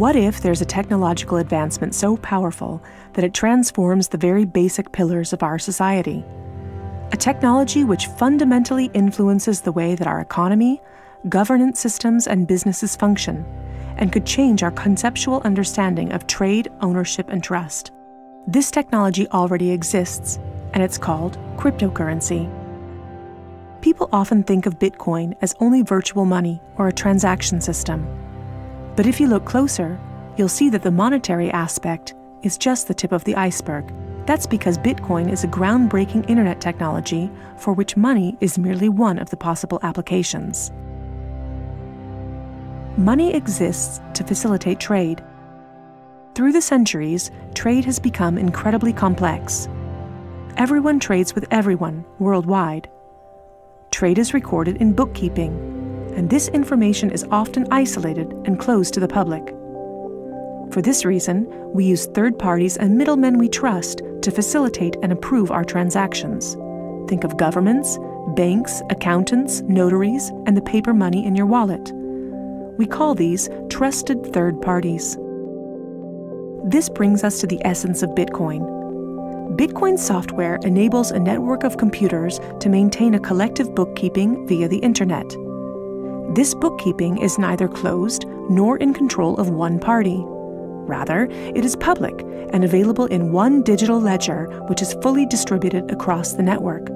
What if there's a technological advancement so powerful that it transforms the very basic pillars of our society? A technology which fundamentally influences the way that our economy, governance systems, and businesses function, and could change our conceptual understanding of trade, ownership, and trust. This technology already exists, and it's called cryptocurrency. People often think of Bitcoin as only virtual money or a transaction system. But if you look closer, you'll see that the monetary aspect is just the tip of the iceberg. That's because Bitcoin is a groundbreaking internet technology for which money is merely one of the possible applications. Money exists to facilitate trade. Through the centuries, trade has become incredibly complex. Everyone trades with everyone worldwide. Trade is recorded in bookkeeping, and this information is often isolated and closed to the public. For this reason, we use third parties and middlemen we trust to facilitate and approve our transactions. Think of governments, banks, accountants, notaries, and the paper money in your wallet. We call these trusted third parties. This brings us to the essence of Bitcoin. Bitcoin software enables a network of computers to maintain a collective bookkeeping via the internet. This bookkeeping is neither closed nor in control of one party. Rather, it is public and available in one digital ledger which is fully distributed across the network.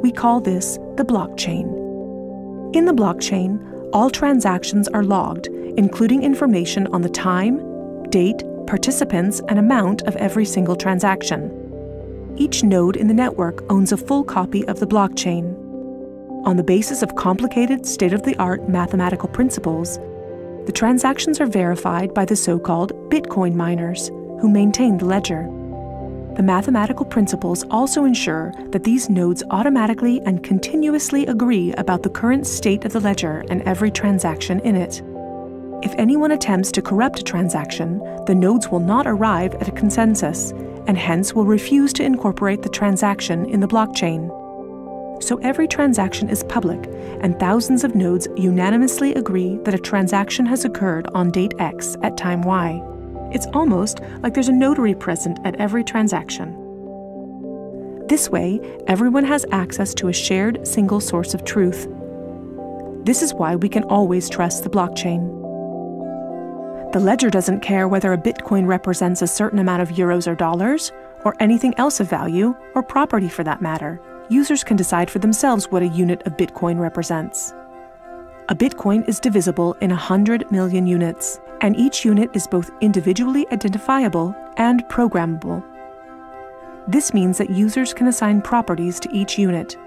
We call this the blockchain. In the blockchain, all transactions are logged, including information on the time, date, participants, and amount of every single transaction. Each node in the network owns a full copy of the blockchain. On the basis of complicated, state-of-the-art mathematical principles, the transactions are verified by the so-called Bitcoin miners, who maintain the ledger. The mathematical principles also ensure that these nodes automatically and continuously agree about the current state of the ledger and every transaction in it. If anyone attempts to corrupt a transaction, the nodes will not arrive at a consensus, and hence will refuse to incorporate the transaction in the blockchain. So every transaction is public, and thousands of nodes unanimously agree that a transaction has occurred on date X at time Y. It's almost like there's a notary present at every transaction. This way, everyone has access to a shared single source of truth. This is why we can always trust the blockchain. The ledger doesn't care whether a Bitcoin represents a certain amount of euros or dollars, or anything else of value, or property for that matter. Users can decide for themselves what a unit of Bitcoin represents. A Bitcoin is divisible in 100 million units, and each unit is both individually identifiable and programmable. This means that users can assign properties to each unit.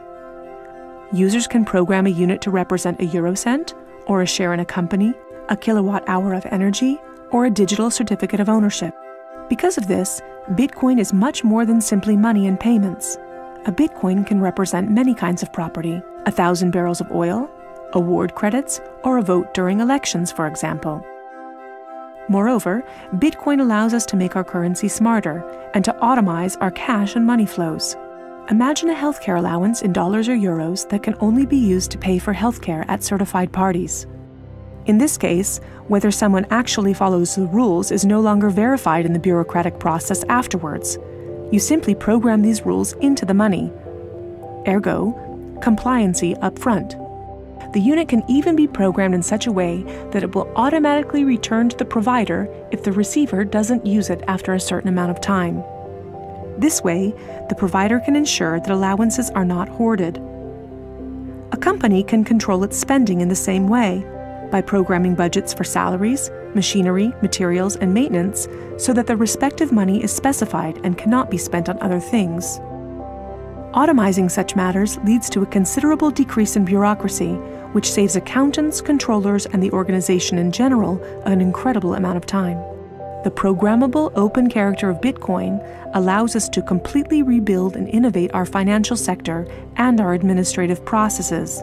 Users can program a unit to represent a eurocent, or a share in a company, a kilowatt-hour of energy, or a digital certificate of ownership. Because of this, Bitcoin is much more than simply money and payments. A Bitcoin can represent many kinds of property: 1,000 barrels of oil, award credits, or a vote during elections, for example. Moreover, Bitcoin allows us to make our currency smarter and to automize our cash and money flows. Imagine a healthcare allowance in dollars or euros that can only be used to pay for healthcare at certified parties. In this case, whether someone actually follows the rules is no longer verified in the bureaucratic process afterwards. You simply program these rules into the money. Ergo, compliancy up front. The unit can even be programmed in such a way that it will automatically return to the provider if the receiver doesn't use it after a certain amount of time. This way, the provider can ensure that allowances are not hoarded. A company can control its spending in the same way, by programming budgets for salaries, machinery, materials, and maintenance so that the respective money is specified and cannot be spent on other things. Automizing such matters leads to a considerable decrease in bureaucracy, which saves accountants, controllers, and the organization in general an incredible amount of time. The programmable open character of Bitcoin allows us to completely rebuild and innovate our financial sector and our administrative processes,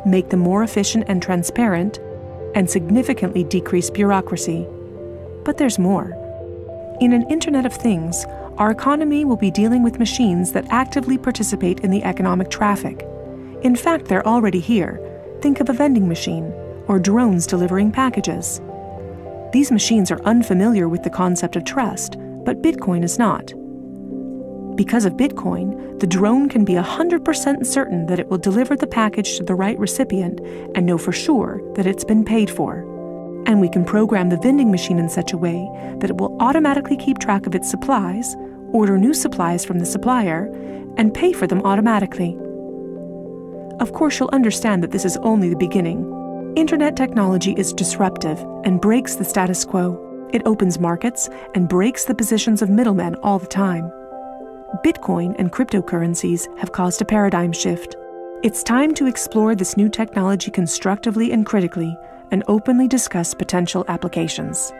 make them more efficient and transparent, and significantly decrease bureaucracy. But there's more. In an Internet of Things, our economy will be dealing with machines that actively participate in the economic traffic. In fact, they're already here. Think of a vending machine, or drones delivering packages. These machines are unfamiliar with the concept of trust, but Bitcoin is not. Because of Bitcoin, the drone can be 100% certain that it will deliver the package to the right recipient and know for sure that it's been paid for. And we can program the vending machine in such a way that it will automatically keep track of its supplies, order new supplies from the supplier, and pay for them automatically. Of course, you'll understand that this is only the beginning. Internet technology is disruptive and breaks the status quo. It opens markets and breaks the positions of middlemen all the time. Bitcoin and cryptocurrencies have caused a paradigm shift. It's time to explore this new technology constructively and critically, and openly discuss potential applications.